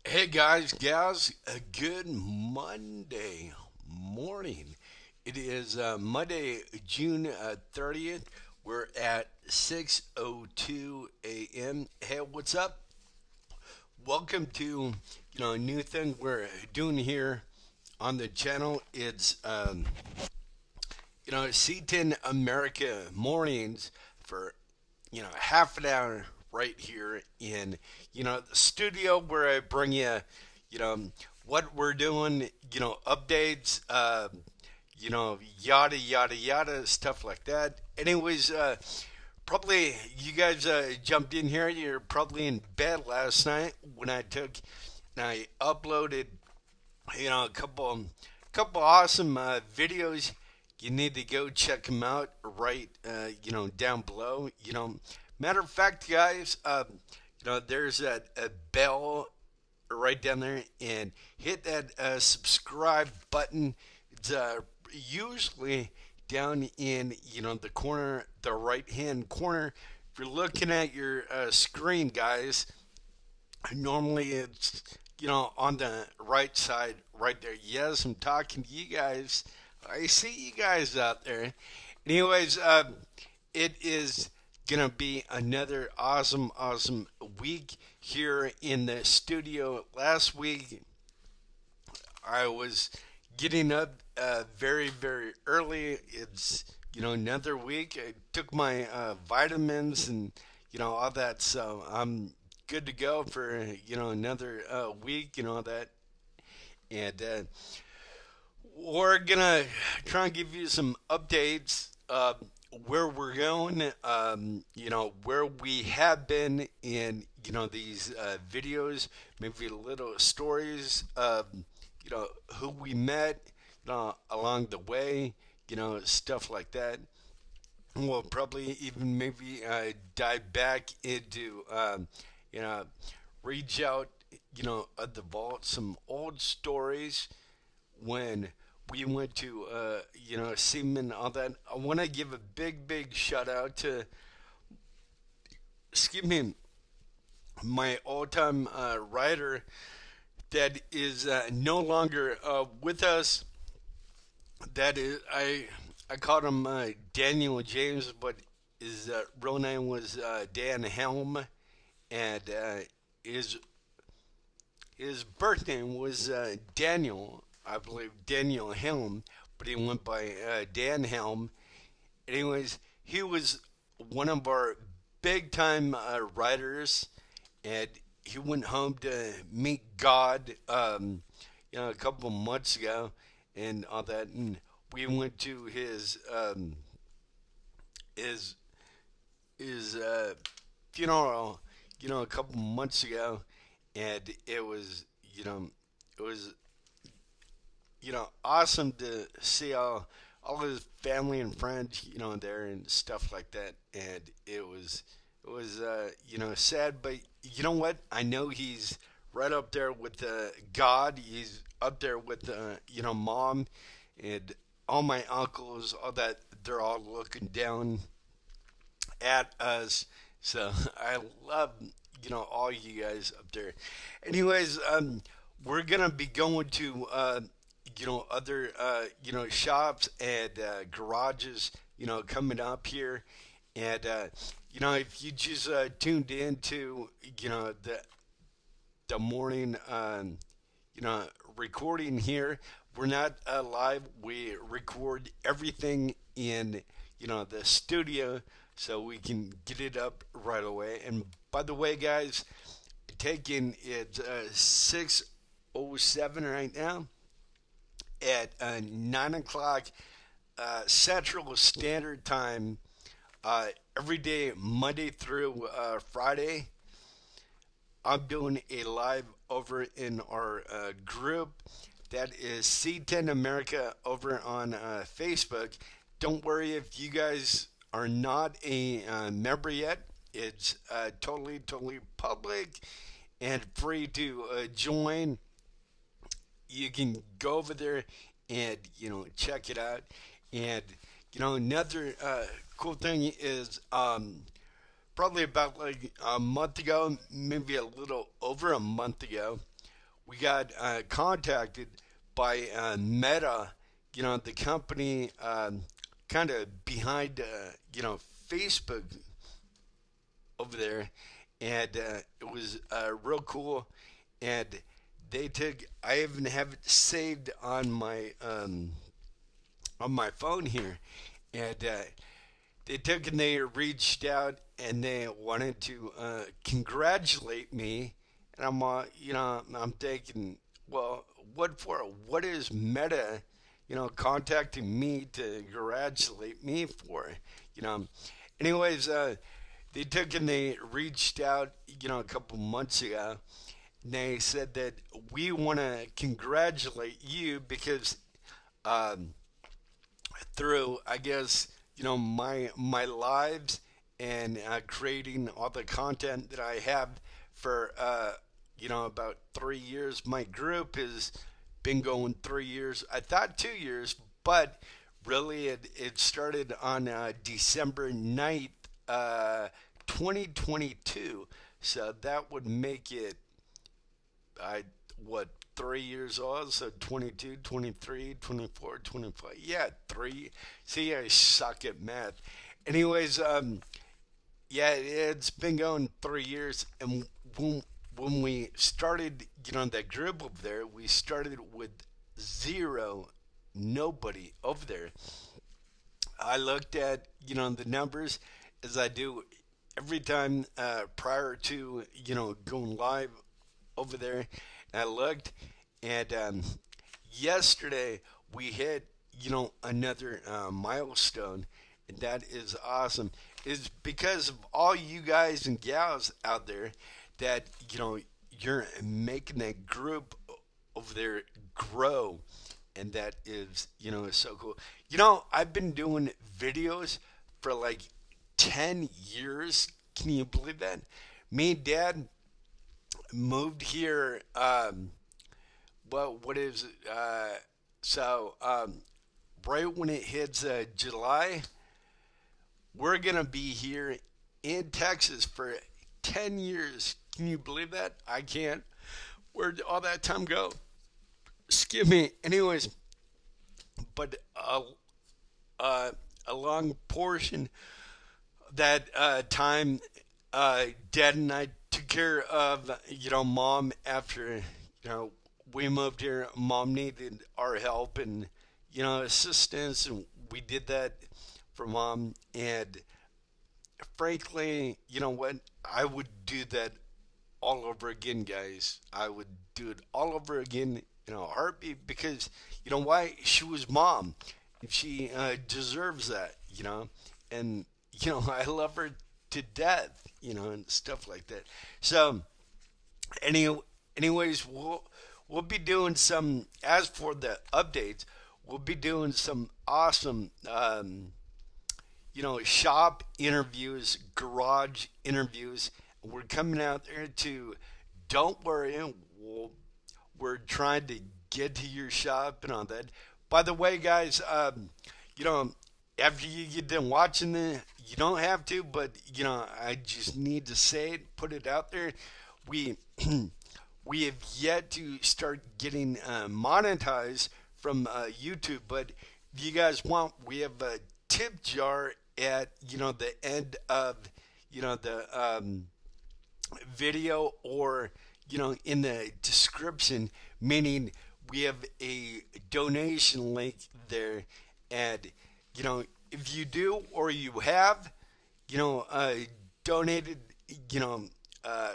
Hey guys, gals, a good Monday morning. It is Monday, June 30th. We're at 6:02 a.m. Hey, what's up? Welcome to a new thing we're doing here on the channel. It's C10 America mornings for half an hour right here in the studio where I bring you you know what we're doing, updates, yada yada yada, stuff like that. Anyways, probably you guys jumped in here. You're probably in bed last night when I uploaded a couple awesome videos. You need to go check them out right down below. Matter of fact, guys, there's a bell right down there, and hit that subscribe button. It's usually down in the corner, the right hand corner. If you're looking at your screen, guys, normally it's on the right side right there. Yes, I'm talking to you guys. I see you guys out there. Anyways, it is gonna be another awesome week here in the studio. Last week I was getting up very early. It's another week. I took my vitamins and all that, so I'm good to go for another week. All that, and we're gonna try and give you some updates. Where we're going, where we have been in, these videos, maybe little stories of, who we met, along the way, stuff like that. We'll probably even maybe dive back into, you know, reach out, of the vault, some old stories when we went to Seaman, all that. I want to give a big shout out to, excuse me, my all-time writer that is no longer with us. That is, I called him Daniel James, but his real name was Dan Helm, and his his birth name was Daniel, I believe Daniel Helm, but he went by Dan Helm. Anyways, he was one of our big time writers, and he went home to meet God, a couple months ago, and all that. And we went to his his funeral, a couple months ago, and it was awesome to see all his family and friends, there and stuff like that. And it was sad, but you know what? I know he's right up there with God. He's up there with mom and all my uncles. All that, they're all looking down at us. So I love all you guys up there. Anyways, we're gonna be going to other shops and garages coming up here, and if you just tuned in to the morning recording here, we're not live. We record everything in the studio so we can get it up right away. And by the way, guys, taking it 6:07 right now at 9 o'clock Central Standard Time, every day, Monday through Friday. I'm doing a live over in our group that is C10 America over on Facebook. Don't worry if you guys are not a member yet. It's totally public and free to join. You can go over there and check it out. And another cool thing is probably about like a month ago, maybe a little over a month ago, we got contacted by Meta, the company kind of behind, Facebook over there, and it was real cool. And they took, I even have it saved on my phone here, and they took and they reached out and they wanted to congratulate me, and I'm thinking, well, what for? What is Meta, contacting me to congratulate me for? You know, anyways, they took and they reached out, a couple months ago. And they said that we want to congratulate you because um, through, I guess, my lives and creating all the content that I have for about 3 years. My group has been going 3 years. I thought 2 years, but really it started on December 9th, 2022. So that would make it I what 3 years old, so 22, 23, 24, 25. Yeah, three. See, I suck at math. Anyways, yeah, it's been going 3 years, and when we started, that group over there, we started with zero, nobody over there. I looked at, the numbers as I do every time prior to, going live over there. And I looked, and yesterday we hit, another milestone, and that is awesome. Is because of all you guys and gals out there that you're making that group over there grow, and that is so cool. I've been doing videos for like 10 years. Can you believe that? Me and Dad moved here. Well, what is it? Right when it hits July, we're gonna be here in Texas for 10 years. Can you believe that? I can't. Where'd all that time go? Excuse me. Anyways, but a long portion of that time, Dad and I took care of Mom after we moved here. Mom needed our help and assistance, and we did that for Mom. And frankly, you know what? I would do that all over again, guys. I would do it all over again in a heartbeat because you know why? She was Mom, and she deserves that. And I love her to death. And stuff like that. So, any, anyways, we'll be doing some. As for the updates, we'll be doing some awesome, shop interviews, garage interviews. We're coming out there to. Don't worry, we're trying to get to your shop and all that. By the way, guys, you know, after you get done watching the, you don't have to, but I just need to say it, put it out there. We we have yet to start getting monetized from YouTube, but if you guys want, we have a tip jar at the end of the video, or in the description, meaning we have a donation link there. And if you do, or you have donated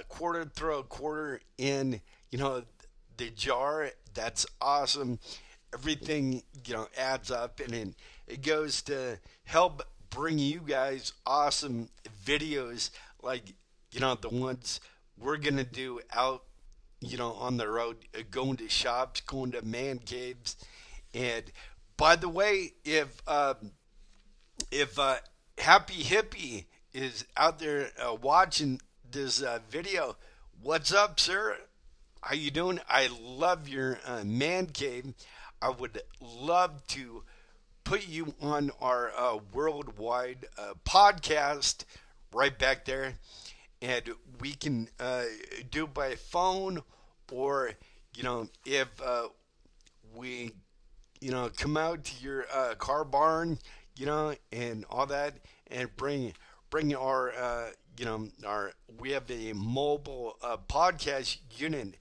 quarter, throw a quarter in the jar, that's awesome. Everything adds up, and it goes to help bring you guys awesome videos like the ones we're gonna do out on the road, going to shops, going to man caves. And by the way, if Happy Hippie is out there watching this video, what's up, sir? How you doing? I love your man cave. I would love to put you on our worldwide podcast right back there, and we can do it by phone, or if we come out to your car barn, and all that, and bring our our we have a mobile podcast unit.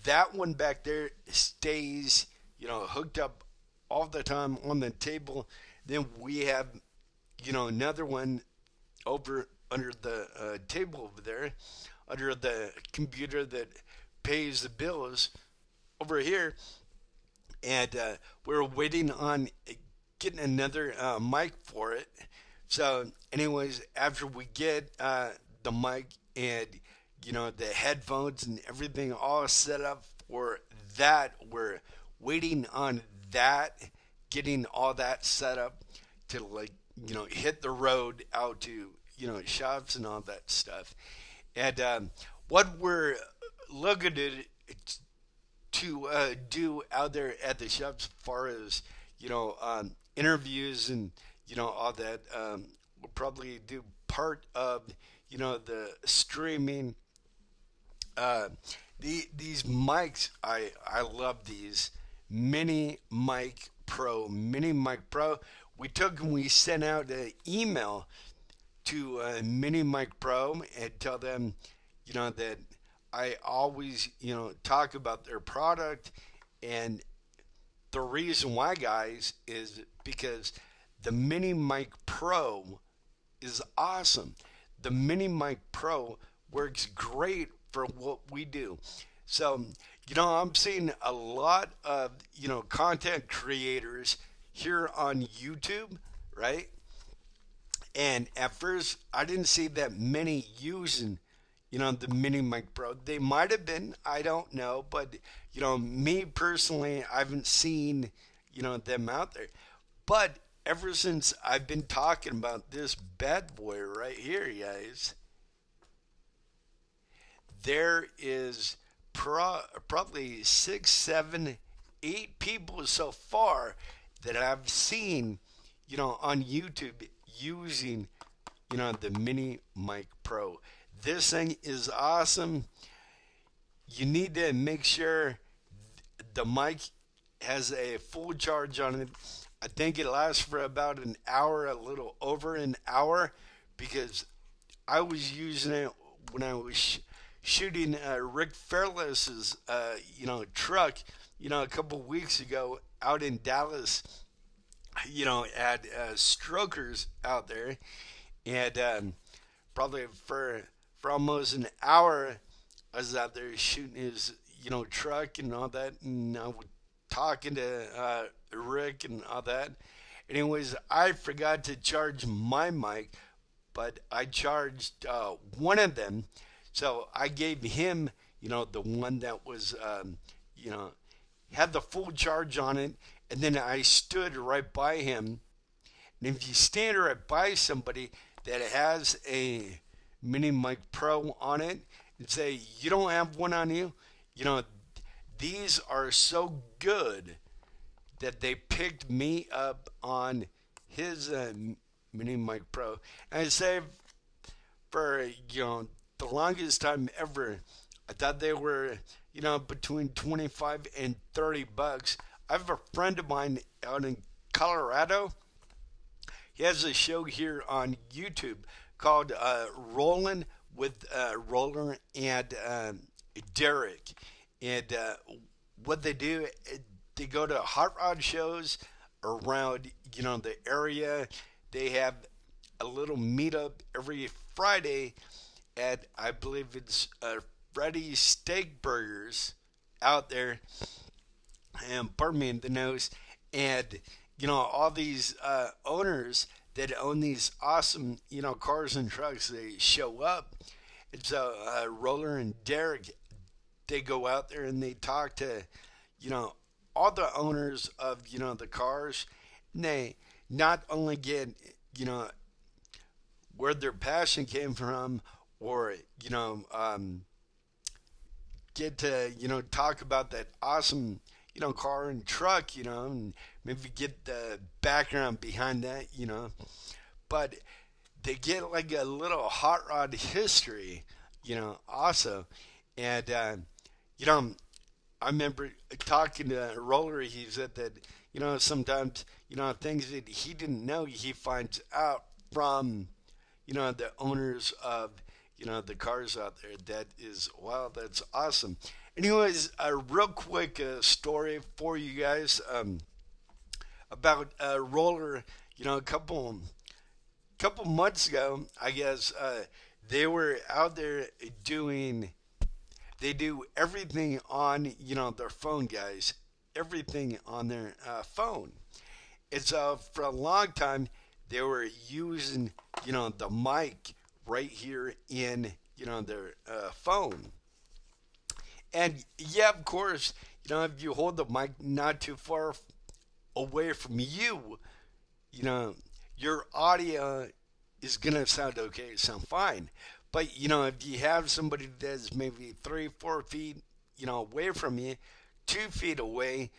That one back there stays hooked up all the time on the table. Then we have another one over under the table over there, under the computer that pays the bills over here, and we're waiting on getting another mic for it. So, anyways, after we get the mic and the headphones and everything all set up for that, we're waiting on that, getting all that set up to hit the road out to shops and all that stuff. And what we're looking to do out there at the shops as far as interviews and all that. We'll probably do part of the streaming. These mics, I love these Mini Mic Pro. We took and we sent out an email to Mini Mic Pro and tell them that I always talk about their product, and the reason why, guys, is because the Mini Mic Pro is awesome. The Mini Mic Pro works great for what we do. So, I'm seeing a lot of, content creators here on YouTube, right? And at first, I didn't see that many using, the Mini Mic Pro. They might have been, I don't know. But, me personally, I haven't seen, them out there. But ever since I've been talking about this bad boy right here, guys, there is probably 6, 7, 8 people so far that I've seen, on YouTube using, the Mini Mic Pro. This thing is awesome. You need to make sure the mic has a full charge on it. I think it lasts for about an hour, a little over an hour, because I was using it when I was shooting Rick Fairless's, truck, a couple weeks ago out in Dallas, at Strokers out there, and probably for almost an hour, I was out there shooting his, truck and all that, and I was talking to Rick and all that. Anyways, I forgot to charge my mic, but I charged one of them. So I gave him, the one that was, had the full charge on it. And then I stood right by him. And if you stand right by somebody that has a Mini Mic Pro on it and say, you don't have one on you, these are so good that they picked me up on his Mini Mic Pro. And I say for, the longest time ever, I thought they were, between 25 and 30 bucks. I have a friend of mine out in Colorado. He has a show here on YouTube called Rolling with Roller and Derek. And what they do, they go to hot rod shows around, the area. They have a little meetup every Friday at, I believe it's Freddy's Steak Burgers out there, and pardon me in the nose, and all these owners that own these awesome cars and trucks, they show up. And so Roller and Derek, they go out there and they talk to all the owners of the cars, and they not only get where their passion came from, or get to talk about that awesome car and truck, and maybe get the background behind that, but they get like a little hot rod history, also. And I remember talking to Roller. He said that sometimes things that he didn't know he finds out from the owners of the cars out there. That is wow. That's awesome. Anyways, a real quick story for you guys about Roller. A couple months ago, I guess they were out there doing. They do everything on their phone, guys. Everything on their phone. And so for a long time, they were using the mic right here in their phone. And yeah, of course, if you hold the mic not too far away from you, you know, your audio is gonna sound okay, sound fine. But if you have somebody that's maybe 3, 4 feet, away from you, 2 feet away,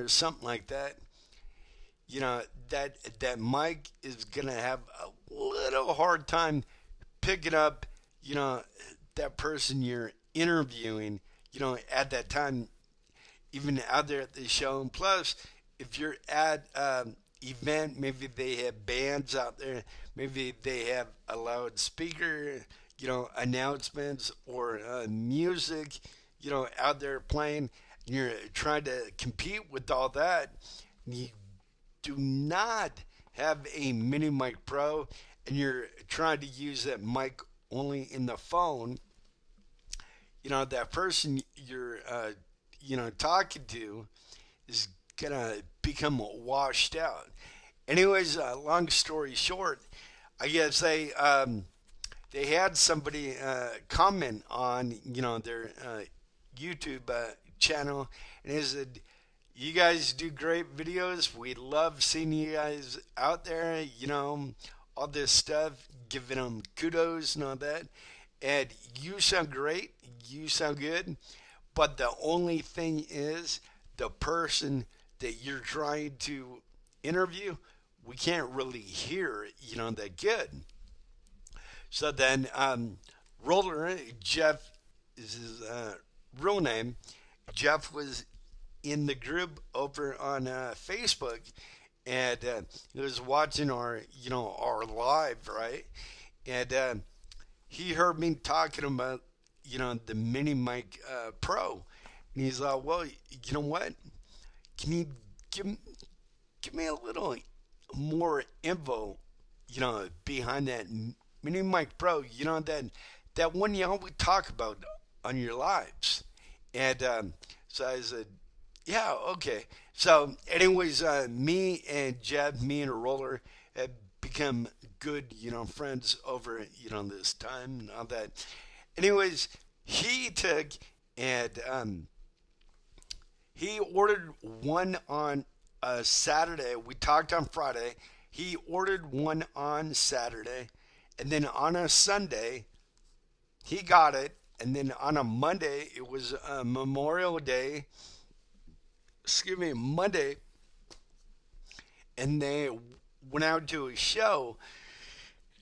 something like that, that mic is gonna have a little hard time picking up, you know, that person you're interviewing, at that time, even out there at the show. And plus, if you're at event, maybe they have bands out there, maybe they have a loudspeaker, announcements or music, out there playing. And you're trying to compete with all that. You do not have a mini mic pro, and you're trying to use that mic only in the phone. That person you're talking to is gonna become washed out. Anyways, long story short, I guess they had somebody comment on their YouTube channel, and they said, "You guys do great videos. We love seeing you guys out there. All this stuff, giving them kudos and all that. And you sound great. You sound good. But the only thing is, the person that you're trying to interview, we can't really hear, that good." So then, Roller, Jeff is his real name. Jeff was in the group over on Facebook, and he was watching our live, right? And he heard me talking about the Mini Mic Pro, and he's like, "Well, you know what? Can you give me a little more info, behind that Mini Mic Pro? That one you always talk about on your lives." And so I said, "Yeah, okay." So, anyways, me and Jeb, me and Roller have become good, friends over, this time and all that. Anyways, he took and he ordered one on Saturday. We talked on Friday. He ordered one on Saturday, and then on a Sunday, he got it. And then on a Monday, it was Memorial Day. Excuse me, Monday, and they went out to a show,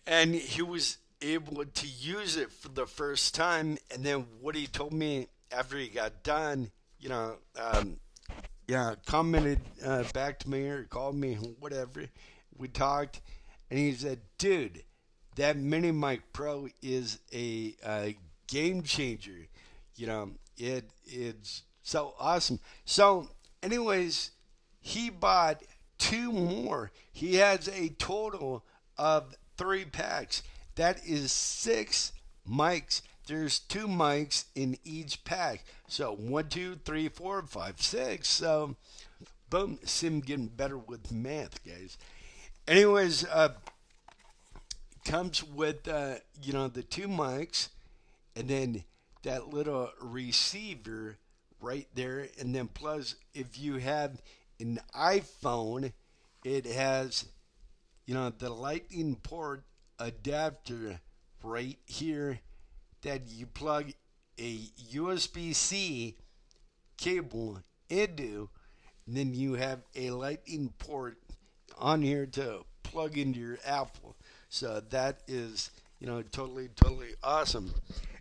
and he was able to use it for the first time. And then what he told me after he got done, yeah, commented back to me or called me, whatever. We talked, and he said, "Dude, that Mini Mic Pro is a game changer. It's so awesome." So, anyways, he bought two more. He has a total of 3 packs. That is 6 mics. There's 2 mics in each pack. So 1, 2, 3, 4, 5, 6. So boom, Sim getting better with math, guys. Anyways, comes with the 2 mics, and then that little receiver right there. And then plus, if you have an iPhone, it has the lightning port adapter right here that you plug a USB-C cable into, and then you have a lightning port on here to plug into your Apple. So that is totally awesome.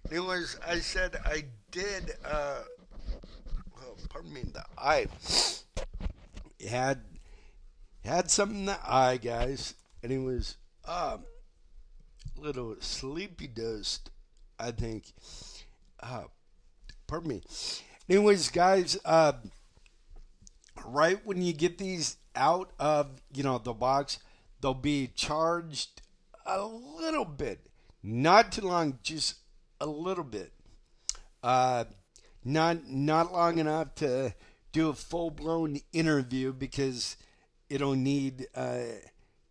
Anyways, I said I did pardon me, the eye. Had something in the eye, guys, and it was a little sleepy dosed, I think. Uh, pardon me. Anyways, guys, right when you get these out of the box, they'll be charged a little bit, not too long, just a little bit. Uh, not long enough to do a full blown interview because it'll need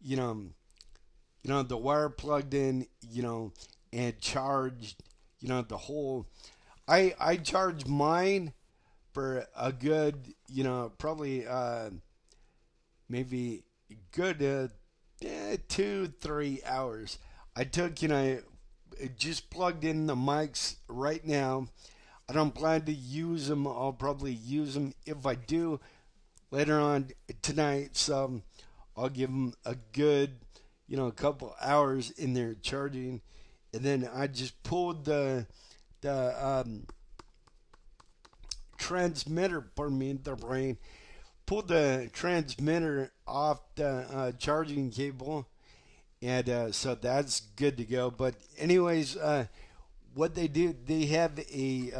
you know the wire plugged in, and charged, the whole. I charge mine for a good, probably maybe good 2-3 hours. I took, just plugged in the mics right now. I don't plan to use them. I'll probably use them if I do later on tonight. So I'll give them a good, couple hours in there charging, and then I just pulled the transmitter. Pardon me, the brain pulled the transmitter off the charging cable, and so that's good to go. But anyways, what they do, they have a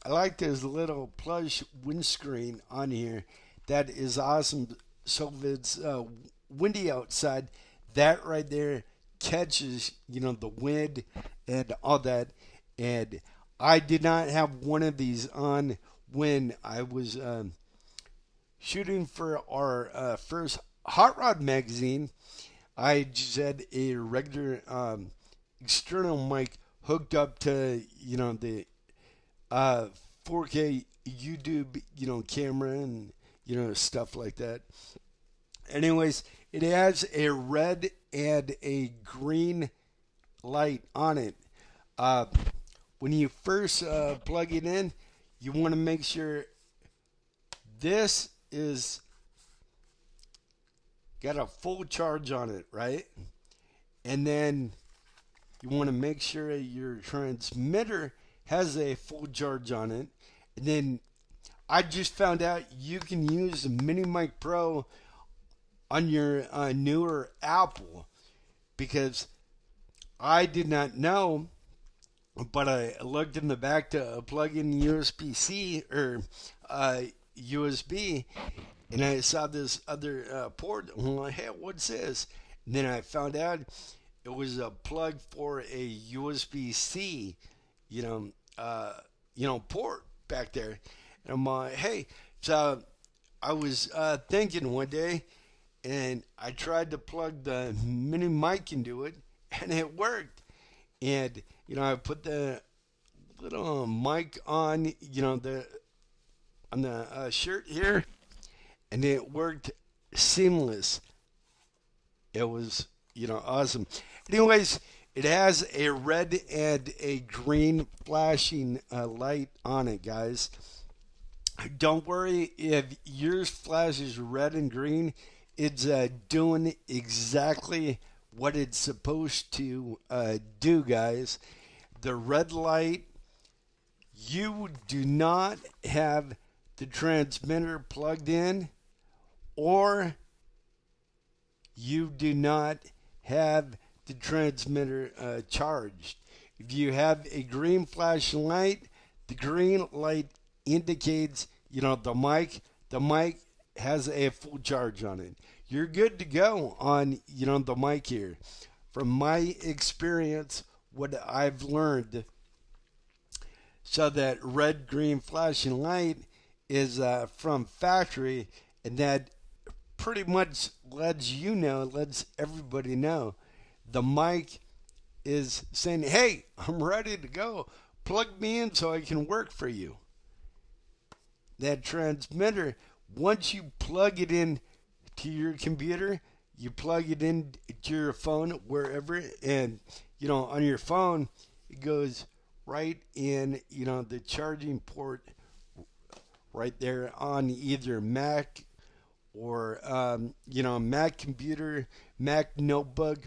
I like this little plush windscreen on here. That is awesome. So if it's windy outside, that right there catches the wind and all that. And I did not have one of these on when I was shooting for our first hot rod magazine. I just had a regular external mic hooked up to the 4K YouTube camera and stuff like that. Anyways, it has a red and a green light on it. When you first plug it in, you want to make sure this is got a full charge on it, right? And then you want to make sure your transmitter has a full charge on it. And then I just found out you can use the Mini Mic Pro on your newer Apple, because I did not know, but I looked in the back to plug in USB-C or USB, and I saw this other port. I'm like, hey, what's this? And then I found out it was a plug for a USB-C, port back there. And I'm like, hey, so I was thinking one day, and I tried to plug the mini mic into it, and it worked. And I put the little mic on, the shirt here, and it worked seamless. It was, awesome. Anyways, it has a red and a green flashing light on it, guys. Don't worry if yours flashes red and green. It's doing exactly what it's supposed to do, guys. The red light, you do not have the transmitter plugged in, or you do not have the transmitter charged. If you have a green flashing light, the green light indicates, the mic. The mic has a full charge on it. You're good to go on, the mic here. From my experience, what I've learned, so that red, green flashing light is from factory, and that pretty much lets everybody know the mic is saying, hey, I'm ready to go. Plug me in so I can work for you. That transmitter, once you plug it in to your computer, you plug it in to your phone, wherever, and, on your phone, it goes right in, the charging port right there on either Mac or, Mac computer, Mac notebook,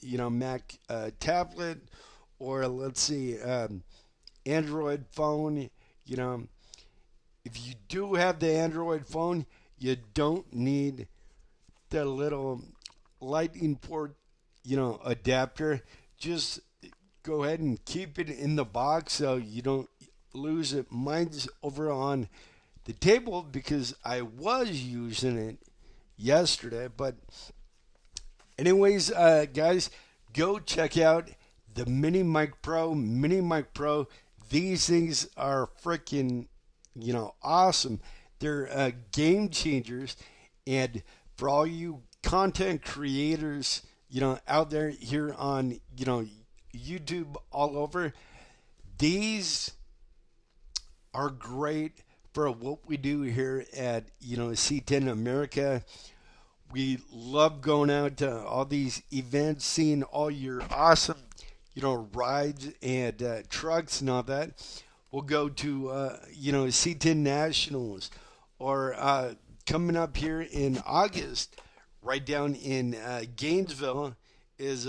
Mac tablet, or let's see, Android phone, if you do have the Android phone, you don't need the little lightning port, adapter. Just go ahead and keep it in the box so you don't lose it. Mine's over on the table because I was using it yesterday. But anyways, guys, go check out the Mini Mic Pro. Mini Mic Pro. These things are freaking, awesome. They're game changers, and for all you content creators, out there here on, YouTube all over, these are great for what we do here at, C10 America. We love going out to all these events, seeing all your awesome, rides and trucks and all that. We'll go to, C10 Nationals, or coming up here in August, right down in Gainesville, is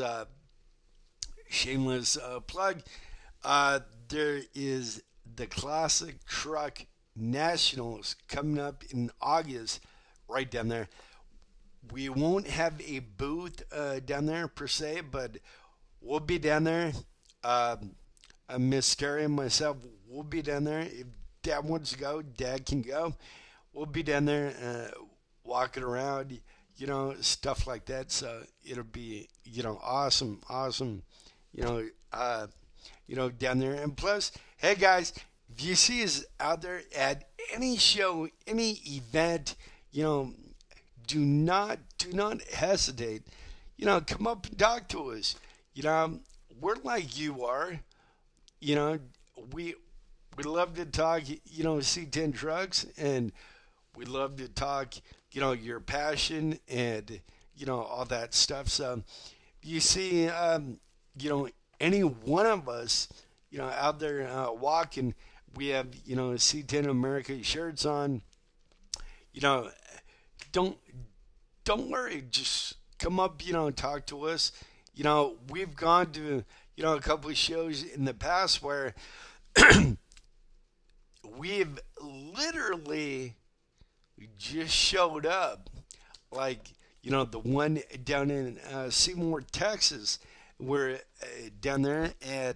shameless plug. There is the Classic Truck Nationals coming up in August, right down there. We won't have a booth down there per se, but we'll be down there. Miss Terry and myself will be down there. If Dad wants to go, Dad can go. We'll be down there walking around, stuff like that. So it'll be, awesome, awesome, you know, uh, down there. And plus, hey guys, if you see us out there at any show, any event, you know, do not hesitate. Come up and talk to us. We're like you are. You know, we we love to talk, C10 trucks, and we love to talk, your passion and all that stuff. So you see, any one of us, out there walking, we have C10 America shirts on. You know, don't don't worry, just come up, and talk to us. We've gone to a couple of shows in the past where we've literally just showed up, like the one down in Seymour, Texas. We're down there, and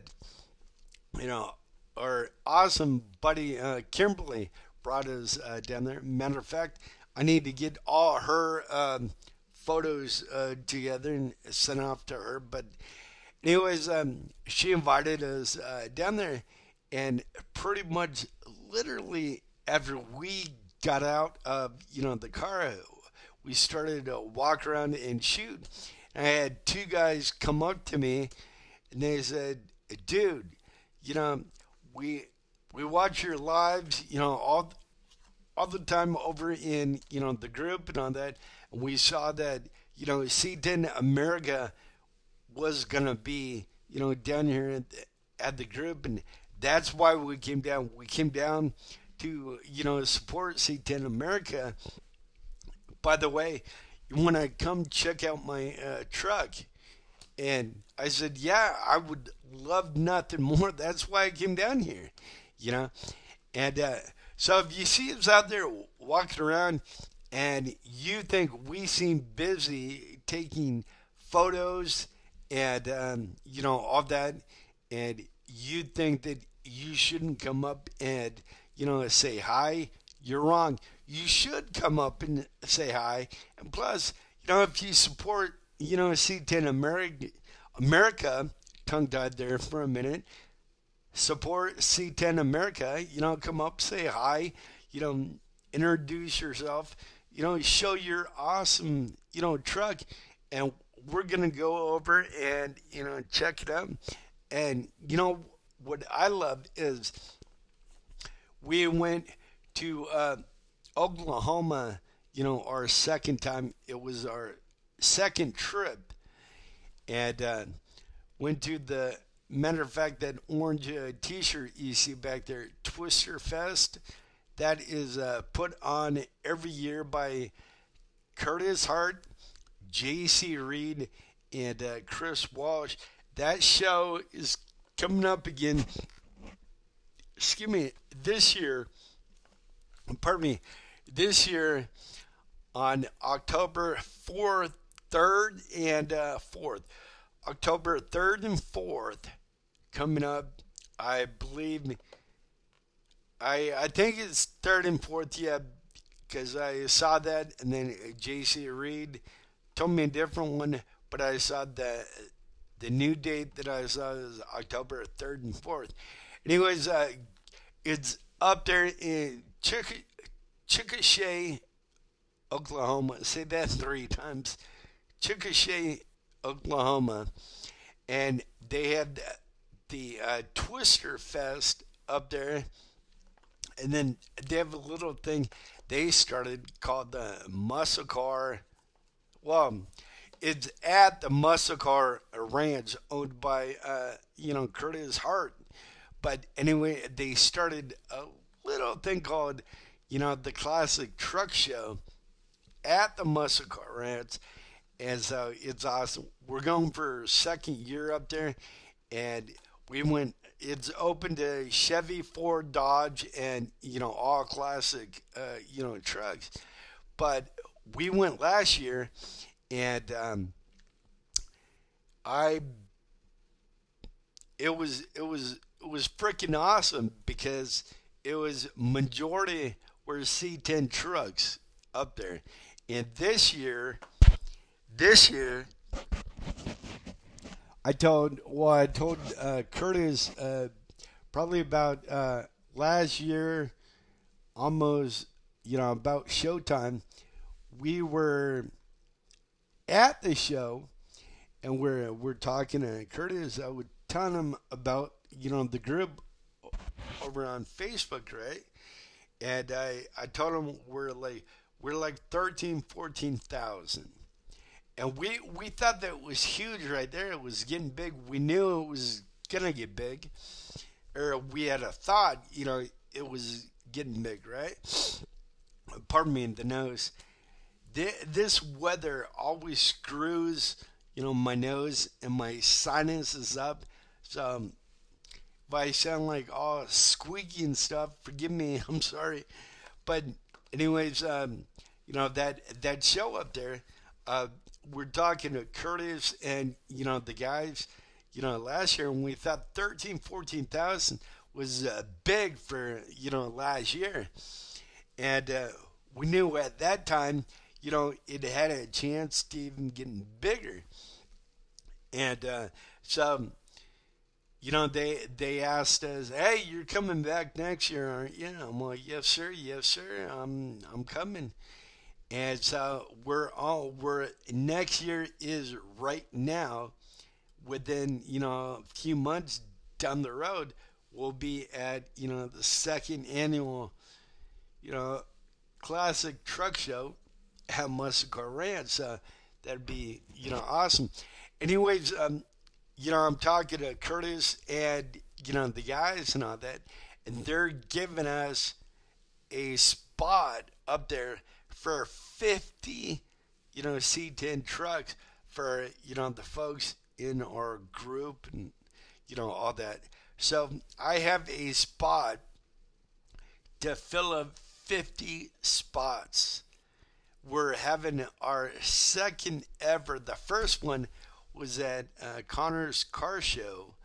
our awesome buddy Kimberly brought us down there. Matter of fact, I need to get all her photos together and sent off to her. But anyways, she invited us down there, and pretty much literally after we got out of the car, we started to walk around and shoot. And I had two guys come up to me, and they said, "Dude, you know, we we watch your lives, all the time over in the group and all that, and we saw that C10 America was gonna be down here at the group, and that's why we came down. We came down to support C10 America. By the way, you want to come check out my truck?" And I said, "Yeah, I would love nothing more. That's why I came down here, you know." And so if you see us out there walking around and you think we seem busy taking photos and, all that, and you think that you shouldn't come up and, say hi, you're wrong. You should come up and say hi. And plus, if you support, C10 America, tongue tied there for a minute, support C10 America, come up, say hi, introduce yourself, show your awesome, truck, and we're going to go over and, check it out. And, what I love is we went to Oklahoma, our second time. It was our second trip, and went to the matter of fact that orange T-shirt you see back there, Twister Fest. That is put on every year by Curtis Hart, J.C. Reed, and Chris Walsh. That show is coming up again. Excuse me, this year pardon me, this year on October 4th, 3rd, and 4th. October 3rd and 4th coming up. I believe, I think it's 3rd and 4th, yeah, because I saw that, and then JC Reed told me a different one, but I saw the new date that I saw is October 3rd and 4th. Anyways, it's up there in Chickasha, Oklahoma. Say that 3 times. Chickasha, Oklahoma. And they had the Twister Fest up there. And then they have a little thing they started called the Muscle Car. Well, it's at the Muscle Car Ranch owned by, Curtis Hart. But anyway, they started a little thing called, the Classic Truck Show at the Muscle Car Ranch. And so it's awesome. We're going for second year up there, and we went. It's open to Chevy, Ford, Dodge, and all classic trucks. But we went last year, and I it was freaking awesome because it was majority were C10 trucks up there, and this year I told Curtis probably about last year, almost about showtime. We were at the show and we're talking to Curtis. I would tell him about the group over on Facebook, right? And I told him we're like 13, 14,000. And we thought that was huge right there. It was getting big. We knew it was gonna get big, or we had a thought, it was getting big, right? Pardon me, in the nose. This weather always screws, my nose and my sinuses up. So if I sound like all squeaky and stuff, forgive me. I'm sorry. But anyways, that show up there. Uh, we're talking to Curtis and the guys. Last year when we thought 13, 14,000 was big for last year, and we knew at that time it had a chance to even getting bigger, and so they asked us, "Hey, you're coming back next year, aren't you?" I'm like, "Yes, sir. Yes, sir. I'm coming." And so we're next year is right now. Within a few months down the road, we'll be at the second annual you know classic truck show at Muscle Car Ranch. So that'd be awesome. Anyways, I'm talking to Curtis and the guys and all that, and they're giving us a spot up there for 50, C10 trucks for, the folks in our group and, all that. So I have a spot to fill up 50 spots. We're having our second ever. The first one was at Connor's Car Show.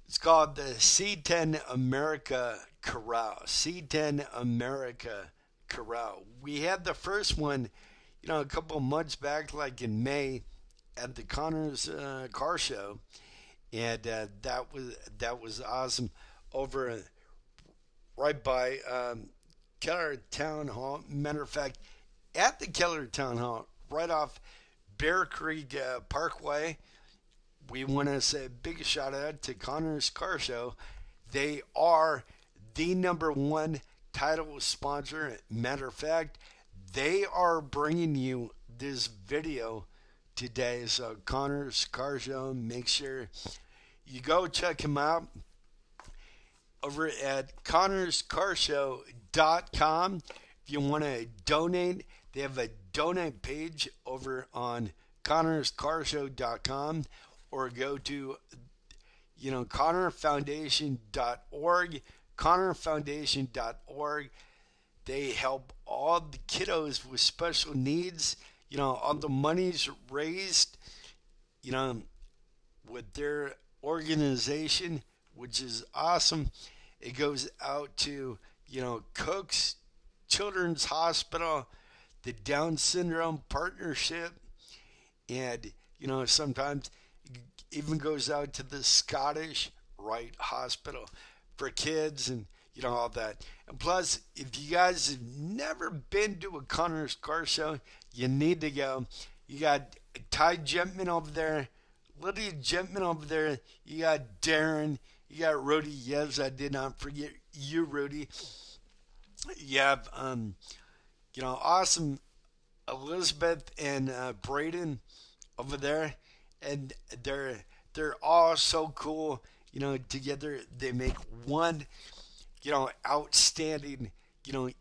It's called the C10 America Corral. C10 America Corral. We had the first one, a couple of months back, like in May, at the Connor's Car Show, and that was awesome. Over right by Keller Town Hall. Matter of fact, at the Keller Town Hall, right off Bear Creek Parkway. We want to say a big shout out to Connor's Car Show. They are the number one title sponsor. Matter of fact, they are bringing you this video today. So Connor's Car Show, make sure you go check him out over at connorscarshow.com. If you want to donate, they have a donate page over on connorscarshow.com, or go to connorfoundation.org, ConnorFoundation.org. They help all the kiddos with special needs. All the money's raised, you know, with their organization, which is awesome. It goes out to, Cook's Children's Hospital, the Down Syndrome Partnership, and, sometimes it even goes out to the Scottish Rite Hospital for kids and, all that. And plus, if you guys have never been to a Connor's Car Show, you need to go. You got Ty Gentman over there, Lydia Gentman over there. You got Darren. You got Rudy. Yes, I did not forget you, Rudy. You have, awesome Elizabeth and Braden over there, and they're all so cool. Together they make one, outstanding,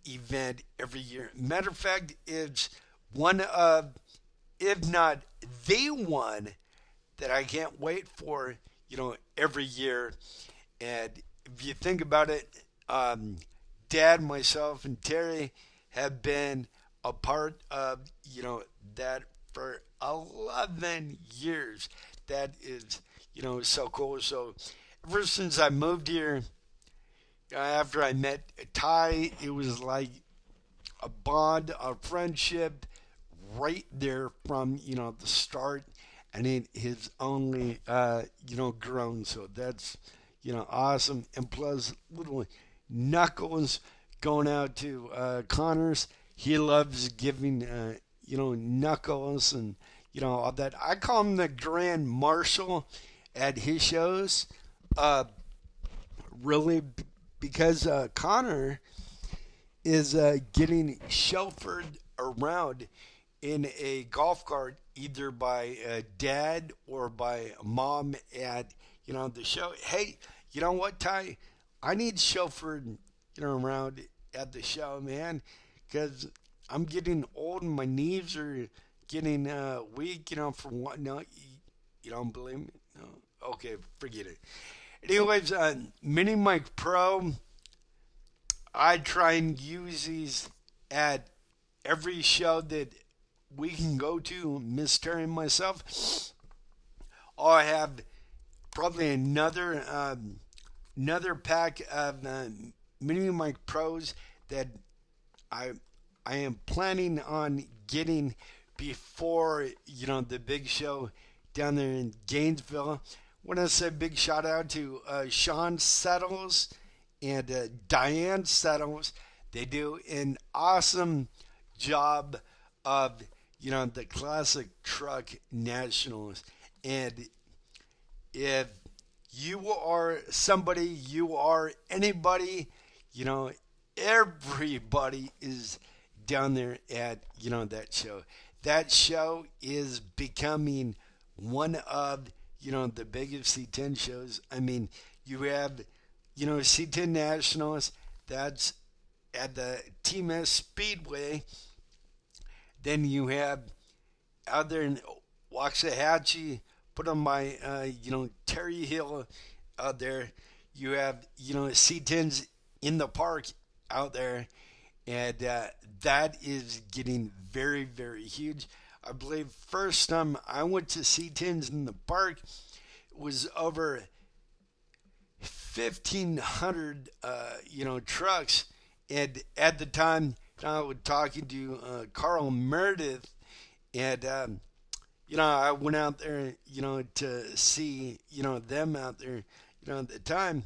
event every year. Matter of fact, it's one of, if not the one, that I can't wait for, every year. And if you think about it, Dad, myself, and Terry have been a part of, that for 11 years. That is, so cool. So ever since I moved here, after I met Ty, it was like a bond, a friendship right there from, the start. And it has only, grown. So that's, awesome. And plus, little Knuckles going out to Connors. He loves giving, Knuckles and, all that. I call him the Grand Marshal at his shows. Really, because Connor is getting chauffeured around in a golf cart, either by Dad or by Mom at, the show. Hey, you know what, Ty? I need chauffeured, around at the show, man, because I'm getting old and my knees are getting weak, for what? No, you don't believe me? No? Okay, forget it. Anyways, Mini Mic Pro, I try and use these at every show that we can go to, Miss Terry and myself. I have probably another pack of Mini Mic Pros that I am planning on getting before, the big show down there in Gainesville. I want to say a big shout out to Sean Settles and Diane Settles. They do an awesome job of, the Classic Truck Nationals. And if you are somebody, you are anybody, everybody is down there at, that show. That show is becoming one of, the biggest C10 shows. I mean, you have, C10 Nationals, that's at the TMS Speedway. Then you have out there in Waxahachie, put on by, Terry Hill out there. You have, C10s in the park out there. And that is getting very, very huge. I believe first time I went to C10s in the park was over 1,500, trucks. And at the time, I was talking to Carl Meredith, and, I went out there, to see, them out there, at the time.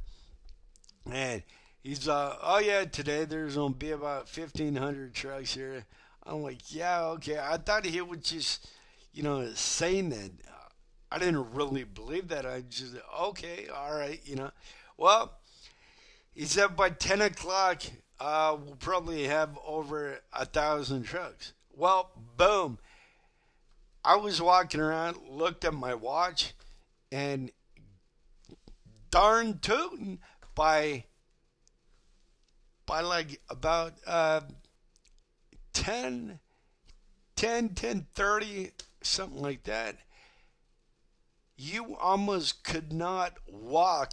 And he's, oh yeah, today there's going to be about 1,500 trucks here. I'm like, yeah, okay. I thought he was just, saying that. I didn't really believe that. I just, okay, all right, Well, he said by 10 o'clock, we'll probably have over 1,000 trucks. Well, boom. I was walking around, looked at my watch, and darn tootin', by like about 10:30, something like that, you almost could not walk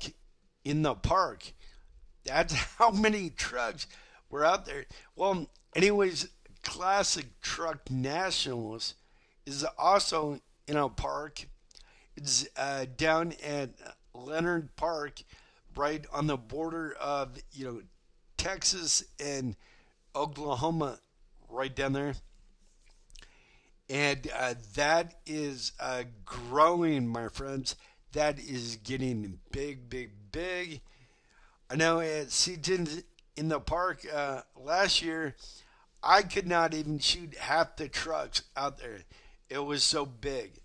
in the park. That's how many trucks were out there. Well, anyways, Classic Truck Nationals is also in a park. It's down at Leonard Park, right on the border of Texas and Oklahoma, right down there. And that is growing, my friends. That is getting big, big, big. I know at C10 in the park last year, I could not even shoot half the trucks out there. It was so big.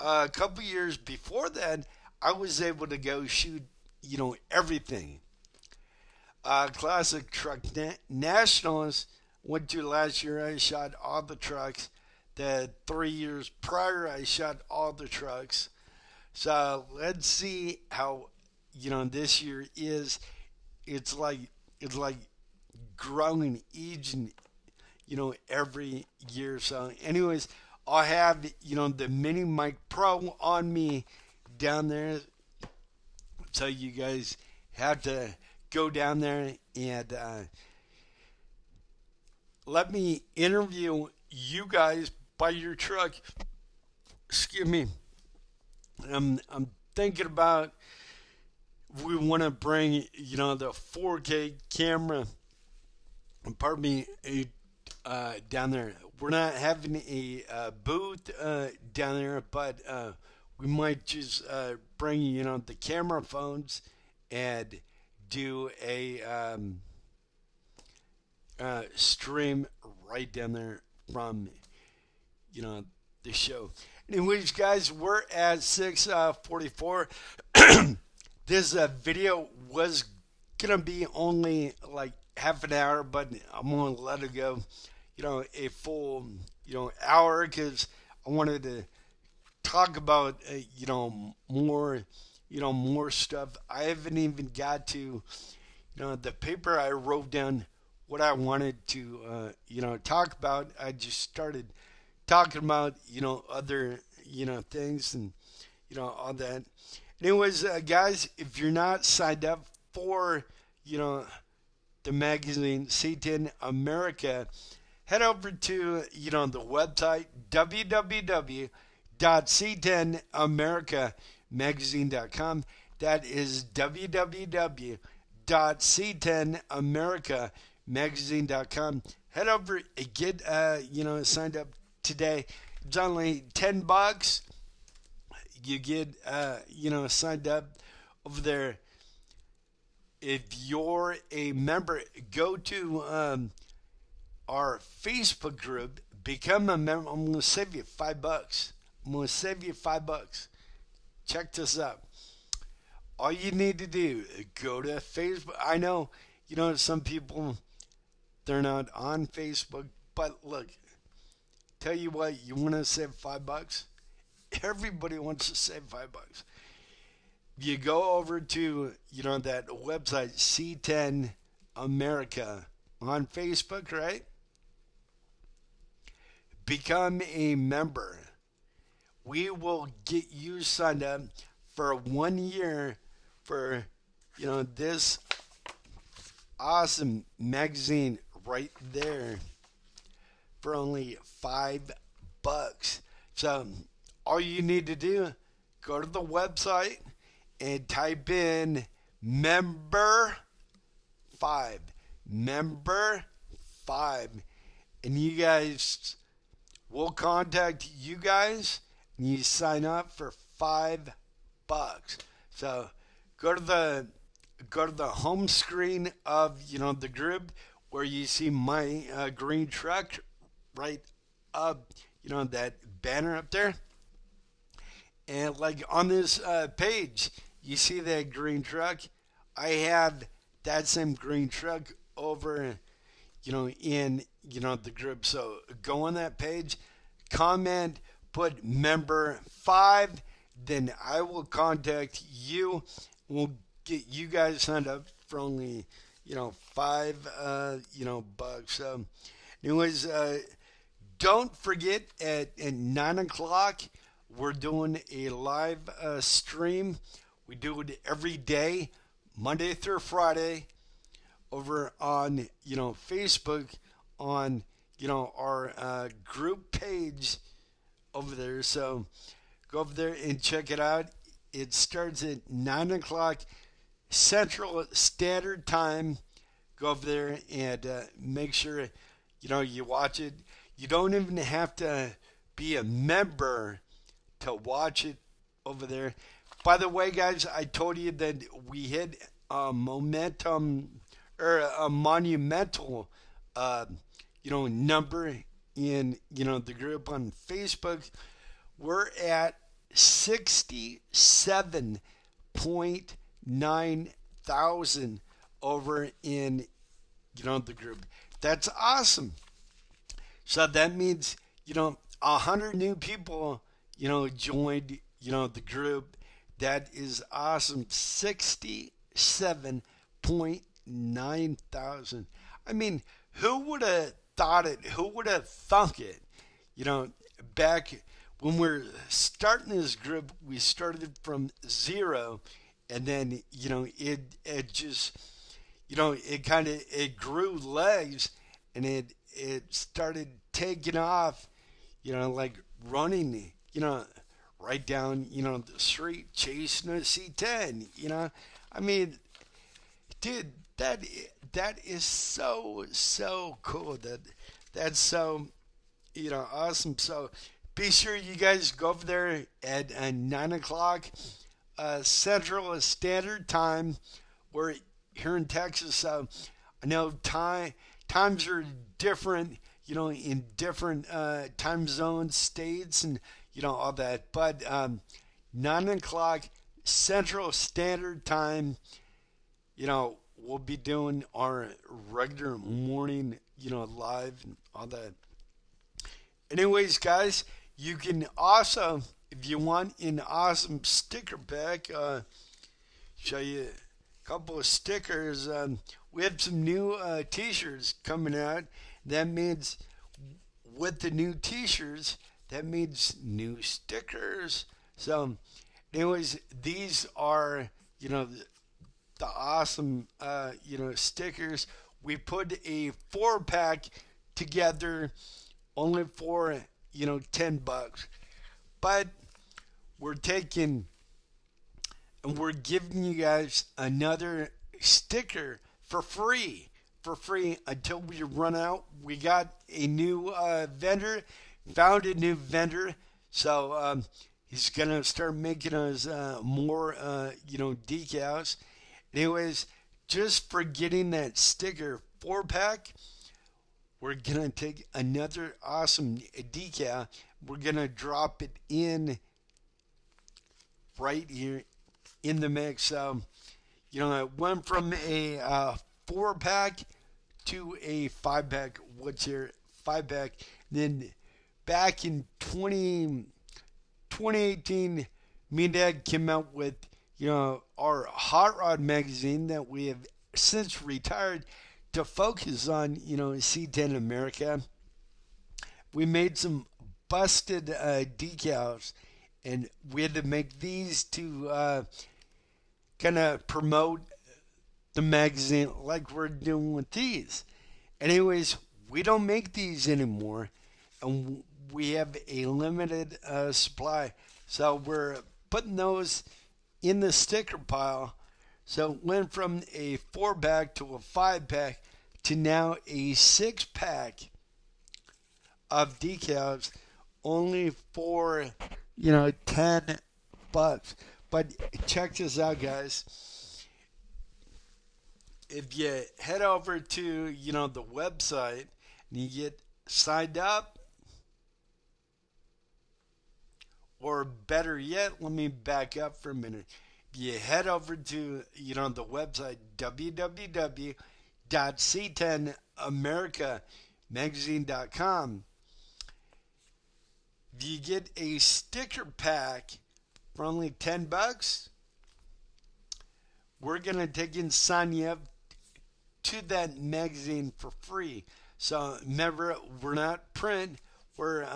A couple years before that, I was able to go shoot, everything. Classic Truck Nationals went to last year. I shot all the trucks. The 3 years prior, I shot all the trucks. So let's see how this year is. It's like it's like growing each and every year. So, anyways, I'll have the Mini Mic Pro on me down there. So you guys have to go down there and let me interview you guys by your truck. Excuse me. I'm thinking about we want to bring the 4K camera. Pardon me, down there. We're not having a booth down there, but we might just bring the camera phones and do a stream right down there from the show. Anyways, guys, we're at 6:44. This video was gonna be only like half an hour, but I'm gonna let it go, a full, hour because I wanted to talk about, more, more stuff. I haven't even got to, the paper I wrote down what I wanted to, talk about. I just started talking about, other, things and, all that. Anyways, guys, if you're not signed up for, the magazine C10 America, head over to, the website www.c10americamagazine.com. That is www.c10americamagazine.com. Head over and get, signed up today. It's only $10. You get, signed up over there. If you're a member, go to our Facebook group, become a member. I'm going to save you $5. I'm going to save you $5. Check this out. All you need to do, go to Facebook. I know, some people, they're not on Facebook, but look, tell you what, you want to save $5? Everybody wants to save $5. You go over to, that website, C10 America on Facebook, right? Become a member. We will get you signed up for 1 year for, this awesome magazine right there for only $5. So all you need to do, go to the website and type in member 5, member 5, and you guys will contact you guys and you sign up for $5. So go to the home screen of the group where you see my green truck right up, that banner up there. And like on this page, you see that green truck. I have that same green truck over, in, the group. So go on that page, comment, put member 5, then I will contact you. We'll get you guys signed up for only, $5, bucks. So anyways, don't forget at 9 o'clock, we're doing a live stream. We do it every day, Monday through Friday. over on, Facebook, on, our group page over there. So go over there and check it out. It starts at 9 o'clock Central Standard Time. Go over there and make sure, you watch it. You don't even have to be a member to watch it over there. By the way, guys, I told you that we hit a momentum or a monumental, uh, number in, the group on Facebook. We're at 67.9 thousand over in, the group. That's awesome. So that means, 100 new people, joined, the group. That is awesome. 67.9 thousand. I mean, who would have thought it? Who would have thunk it? You know, back when we're starting this group, we started from zero, and then, it just, it kind of, it grew legs, and it started taking off, like running, right down, the street, chasing a C10, I mean, dude, that is so cool. That's so, awesome. So be sure you guys go over there at 9 o'clock Central Standard Time. We're here in Texas, so I know times are different, in different time zones, states, and all that. But 9 o'clock Central Standard Time, we'll be doing our regular morning, live and all that. Anyways, guys, you can also, if you want an awesome sticker pack, show you a couple of stickers. We have some new t-shirts coming out. That means with the new t-shirts, that means new stickers. So, anyways, these are, the awesome, stickers. We put a 4-pack together only for, $10. But we're taking and we're giving you guys another sticker for free. For free until we run out. We got a new vendor, found a new vendor. So he's going to start making us more, decals. Anyways, just for getting that sticker 4-pack, we're going to take another awesome decal. We're going to drop it in right here in the mix. So, it went from a 4-pack to a 5-pack. What's here? 5-pack. Then back in 2018, me and Dad came out with, our Hot Rod magazine that we have since retired to focus on, C10 America. We made some busted decals, and we had to make these to kind of promote the magazine like we're doing with these. Anyways, we don't make these anymore, and we have a limited supply. So we're putting those in the sticker pile. So it went from a 4-pack to a 5-pack to now a 6-pack of decals only for, $10. But check this out, guys. If you head over to, the website and you get signed up, or better yet, let me back up for a minute. If you head over to, the website, www.c10americamagazine.com, if you get a sticker pack for only $10, we're going to take and sign you up to that magazine for free. So remember, we're not print, we're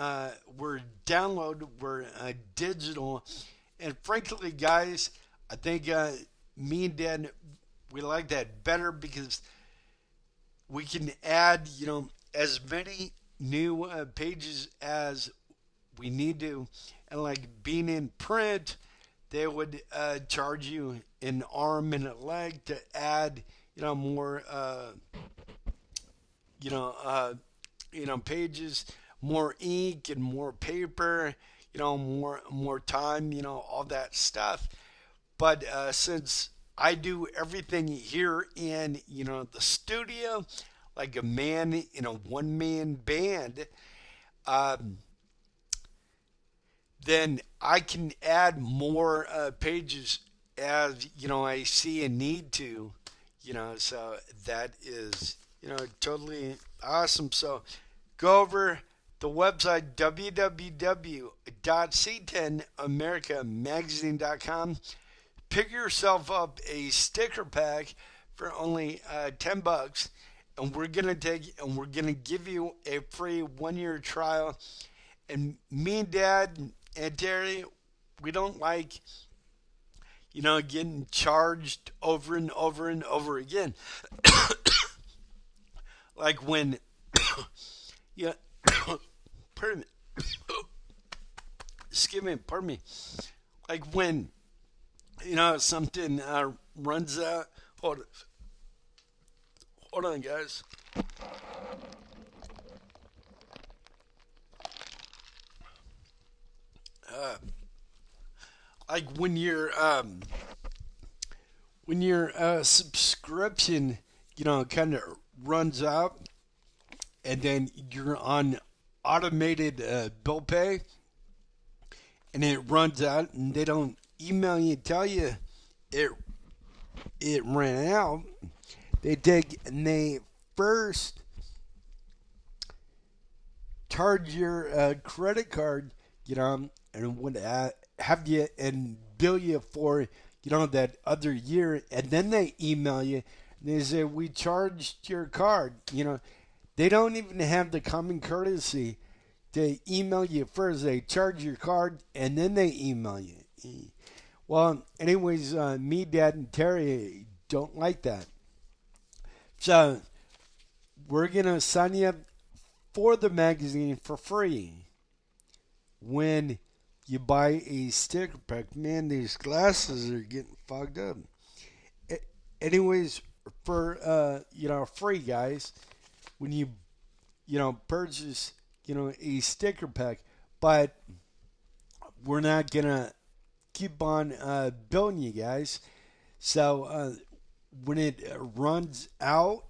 download, we're digital. And frankly, guys, I think me and Dad, we like that better because we can add, as many new pages as we need to. And like being in print, they would charge you an arm and a leg to add, more, you know, uh, pages, more ink and more paper, more time, all that stuff. But since I do everything here in, the studio, like a man in a one-man band, um, then I can add more pages as I see a need to. So that is totally awesome. So go over the website www.c10americamagazine.com. Pick yourself up a sticker pack for only $10, and we're gonna give you a free 1 year trial. And me and Dad and Terry, we don't like getting charged over and over and over again. Like when yeah, pardon me, excuse me, pardon me. Like when something runs out. Hold on, guys. Uh, like when your subscription kind of runs out, and then you're on automated bill pay, and it runs out, and they don't email you tell you it ran out. They take and they first charge your credit card, and would have you and bill you for that other year, and then they email you and they say we charged your card. They don't even have the common courtesy to email you first. They charge your card and then they email you. Well, anyways, me, Dad, and Terry don't like that. So we're gonna sign you up for the magazine for free when you buy a sticker pack. Man, these glasses are getting fogged up. Anyways, for free, guys, when you purchase a sticker pack, but we're not gonna keep on billing you guys. So when it runs out,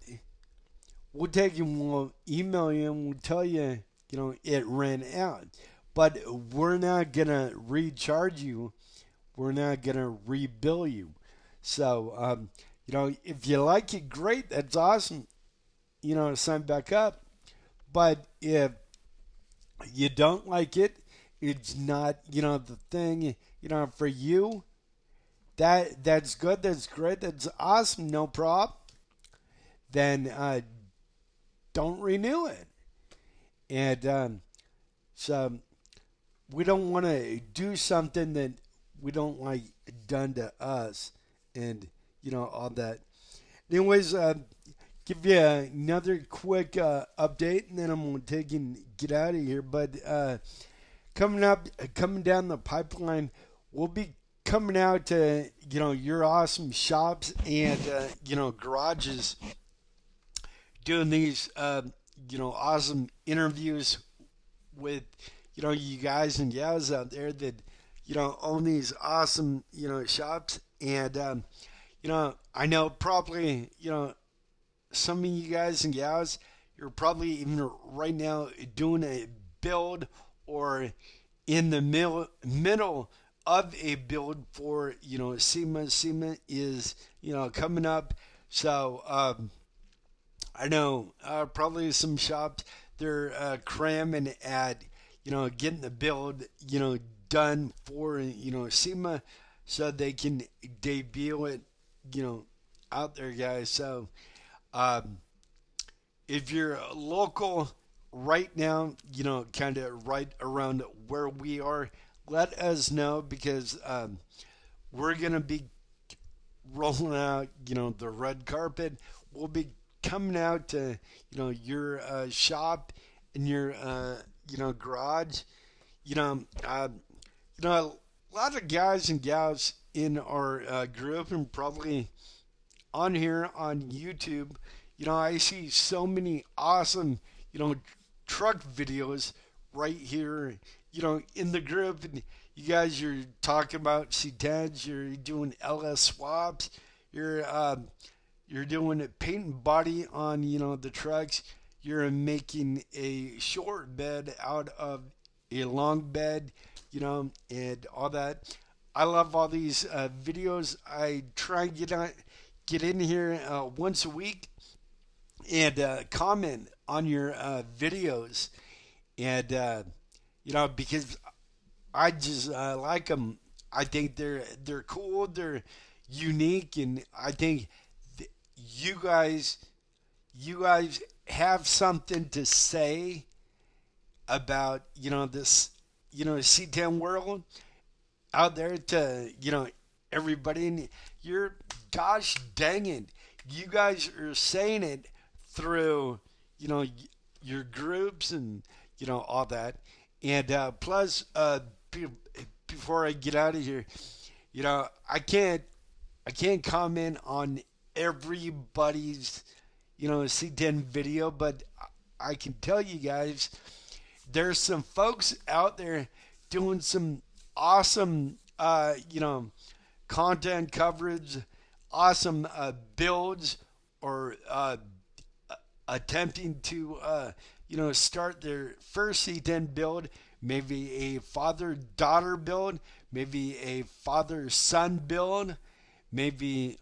we'll take you, we'll email you, and we'll tell you, it ran out. But we're not gonna recharge you. We're not gonna rebill you. So if you like it, great. That's awesome. Sign back up. But if you don't like it, it's not the thing for you. That's good. That's great. That's awesome. No problem. Then don't renew it. And so we don't want to do something that we don't like done to us, and all that. Anyways, give you another quick update, and then I'm gonna take and get out of here. But coming down the pipeline, we'll be coming out to your awesome shops and garages, doing these awesome interviews with you guys and gals out there that own these awesome shops. And I know probably some of you guys and gals, you're probably even right now doing a build or in the middle of a build for SEMA. SEMA is coming up. So I know probably some shops, they're cramming at getting the build done for SEMA, so they can debut it out there, guys. So if you're local right now, kind of right around where we are, let us know, because we're gonna be rolling out the red carpet. We'll be coming out to your shop in your garage. You know, a lot of guys and gals in our group and probably on here on YouTube. I see so many awesome truck videos right here. In the group, and you guys are talking about C10s. You're doing LS swaps. You're doing a paint and body on the trucks. You're making a short bed out of a long bed, and all that. I love all these videos. I try and get in here once a week and comment on your videos, and because I just like them. I think they're cool. They're unique, and I think you guys have something to say about this C10 world out there to everybody. And you're, gosh dang it, you guys are saying it through your groups and all that. And plus, before I get out of here, I can't comment on everybody's C10 video, but I can tell you guys there's some folks out there doing some awesome content coverage, awesome builds, or attempting to start their first C10 build, maybe a father-daughter build, maybe a father-son build, maybe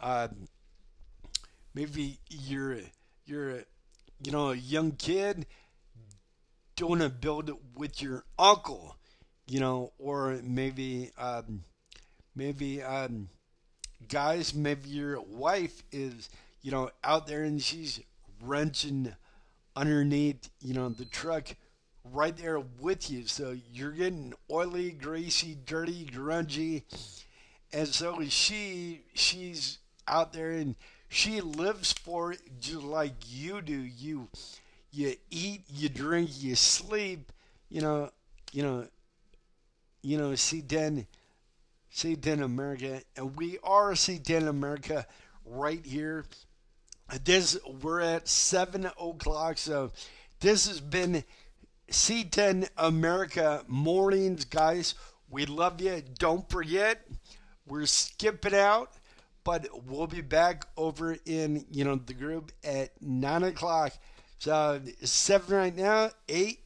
you're a young kid doing a build with your uncle, or maybe guys, maybe your wife is out there and she's wrenching underneath the truck right there with you, so you're getting oily, greasy, dirty, grungy. And so she's out there and she lives for it just like you do. You eat, you drink, you sleep. C10 America, and we are C10 America right here. We're at 7 o'clock, so this has been C10 America Mornings, guys. We love you. Don't forget, we're skipping out, but we'll be back over in the group at 9 o'clock. So it's 7 right now, 8,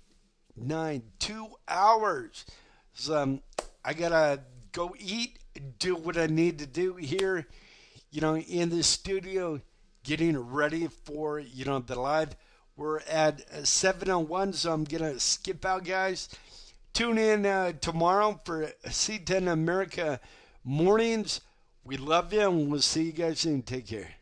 9, 2 hours. So I gotta go eat, do what I need to do here, in the studio, getting ready for the live. We're at 7:01, so I'm gonna skip out, guys. Tune in tomorrow for C10 America Mornings. We love you, and we'll see you guys soon. Take care.